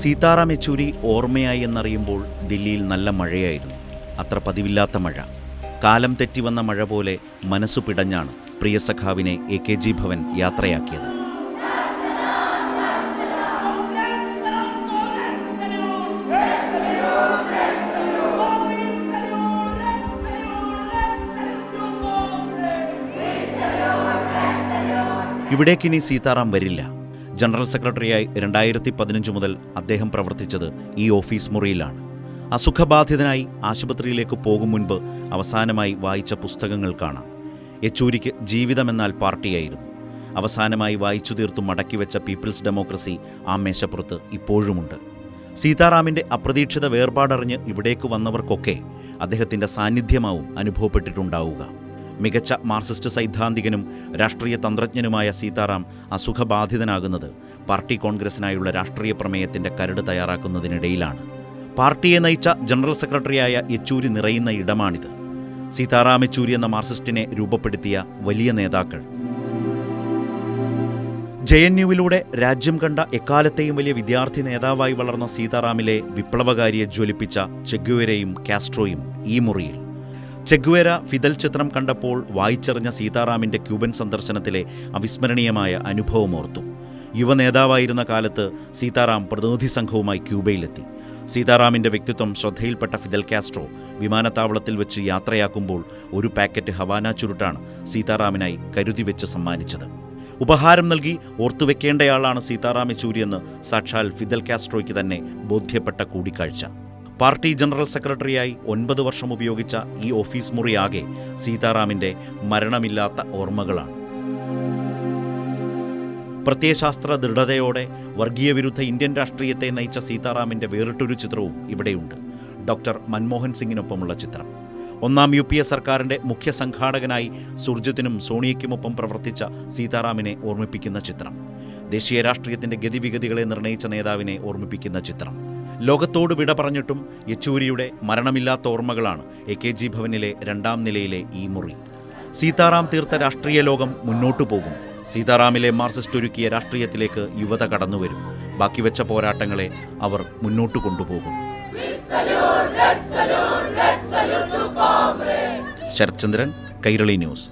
സീതാറാം യെച്ചൂരി ഓർമ്മയായി എന്നറിയുമ്പോൾ ദില്ലിയിൽ നല്ല മഴയായിരുന്നു. അത്ര പതിവില്ലാത്ത മഴ. കാലം തെറ്റിവന്ന മഴ പോലെ മനസ്സു പിടഞ്ഞാണ് പ്രിയ സഖാവിനെ AKG ഭവൻ യാത്രയാക്കിയത്. ഇവിടേക്കിനി സീതാറാം വരില്ല. ജനറൽ സെക്രട്ടറിയായി 2015 മുതൽ അദ്ദേഹം പ്രവർത്തിച്ചത് ഈ ഓഫീസ് മുറിയിലാണ്. അസുഖബാധിതനായി ആശുപത്രിയിലേക്ക് പോകും മുൻപ് അവസാനമായി വായിച്ച പുസ്തകങ്ങൾ കാണാം. യെച്ചൂരിക്ക് ജീവിതമെന്നാൽ പാർട്ടിയായിരുന്നു. അവസാനമായി വായിച്ചു തീർത്തു മടക്കിവെച്ച പീപ്പിൾസ് ഡെമോക്രസി ആ മേശപ്പുറത്ത് ഇപ്പോഴുമുണ്ട്. സീതാറാമിൻ്റെ അപ്രതീക്ഷിത വേർപാടറിഞ്ഞ് ഇവിടേക്ക് വന്നവർക്കൊക്കെ അദ്ദേഹത്തിൻ്റെ സാന്നിധ്യമാവും അനുഭവപ്പെട്ടിട്ടുണ്ടാവുക. മികച്ച മാർക്സിസ്റ്റ് സൈദ്ധാന്തികനും രാഷ്ട്രീയ തന്ത്രജ്ഞനുമായ സീതാറാം അസുഖബാധിതനാകുന്നത് പാർട്ടി കോൺഗ്രസിനായുള്ള രാഷ്ട്രീയ പ്രമേയത്തിൻ്റെ കരട് തയ്യാറാക്കുന്നതിനിടയിലാണ്. പാർട്ടിയെ നയിച്ച ജനറൽ സെക്രട്ടറിയായ യെച്ചൂരി നിറയുന്ന ഇടമാണിത്. സീതാറാം യെച്ചൂരി എന്ന മാർക്സിസ്റ്റിനെ രൂപപ്പെടുത്തിയ വലിയ നേതാക്കൾ. JNUവിലൂടെ രാജ്യം കണ്ട എക്കാലത്തെയും വലിയ വിദ്യാർത്ഥി നേതാവായി വളർന്ന സീതാറാമിലെ വിപ്ലവകാരിയെ ജ്വലിപ്പിച്ച ചെഗ്വേരയും കാസ്ട്രോയും ഈ മുറിയിൽ. ചെഗ്വേര ഫിദൽ ചിത്രം കണ്ടപ്പോൾ വായിച്ചറിഞ്ഞ സീതാറാമിൻ്റെ ക്യൂബൻ സന്ദർശനത്തിലെ അവിസ്മരണീയമായ അനുഭവമോർത്തു. യുവനേതാവായിരുന്ന കാലത്ത് സീതാറാം പ്രതിനിധി സംഘവുമായി ക്യൂബയിലെത്തി. സീതാറാമിൻ്റെ വ്യക്തിത്വം ശ്രദ്ധയിൽപ്പെട്ട ഫിദൽ കാസ്ട്രോ വിമാനത്താവളത്തിൽ വെച്ച് യാത്രയാക്കുമ്പോൾ ഒരു പാക്കറ്റ് ഹവാന ചുരുട്ടാണ് സീതാറാമിനായി കരുതി വെച്ച് സമ്മാനിച്ചത്. ഉപഹാരം നൽകി ഓർത്തുവെക്കേണ്ടയാളാണ് സീതാറാം യെച്ചൂരിയെന്ന് സാക്ഷാൽ ഫിദൽ കാസ്ട്രോയ്ക്ക് തന്നെ ബോധ്യപ്പെട്ട കൂടിക്കാഴ്ച. പാർട്ടി ജനറൽ സെക്രട്ടറിയായി 9 വർഷം ഉപയോഗിച്ച ഈ ഓഫീസ് മുറിയാകെ സീതാറാമിൻ്റെ മരണമില്ലാത്ത ഓർമ്മകളാണ്. പ്രത്യയശാസ്ത്ര ദൃഢതയോടെ വർഗീയ വിരുദ്ധ ഇന്ത്യൻ രാഷ്ട്രീയത്തെ നയിച്ച സീതാറാമിൻ്റെ വേറിട്ടൊരു ചിത്രവും ഇവിടെയുണ്ട്. ഡോക്ടർ മൻമോഹൻ സിംഗിനൊപ്പമുള്ള ചിത്രം. 1ാം UPA സർക്കാരിൻ്റെ മുഖ്യ സംഘാടകനായി സുർജിത്തിനും സോണിയയ്ക്കുമൊപ്പം പ്രവർത്തിച്ച സീതാറാമിനെ ഓർമ്മിപ്പിക്കുന്ന ചിത്രം. ദേശീയ രാഷ്ട്രീയത്തിൻ്റെ ഗതിവിഗതികളെ നിർണയിച്ച നേതാവിനെ ഓർമ്മിപ്പിക്കുന്ന ചിത്രം. ലോകത്തോട് വിട പറഞ്ഞിട്ടും യെച്ചൂരിയുടെ മരണമില്ലാത്ത ഓർമ്മകളാണ് AKG ഭവനിലെ 2ാം നിലയിലെ ഈ മുറി. സീതാറാം തീർത്ത രാഷ്ട്രീയ ലോകം മുന്നോട്ടു പോകും. സീതാറാമിലെ മാർക്സിസ്റ്റ് ഒരുക്കിയ രാഷ്ട്രീയത്തിലേക്ക് യുവത കടന്നുവരും. ബാക്കിവെച്ച പോരാട്ടങ്ങളെ അവർ മുന്നോട്ടു കൊണ്ടുപോകും. ശരത്ചന്ദ്രൻ, കൈരളി ന്യൂസ്.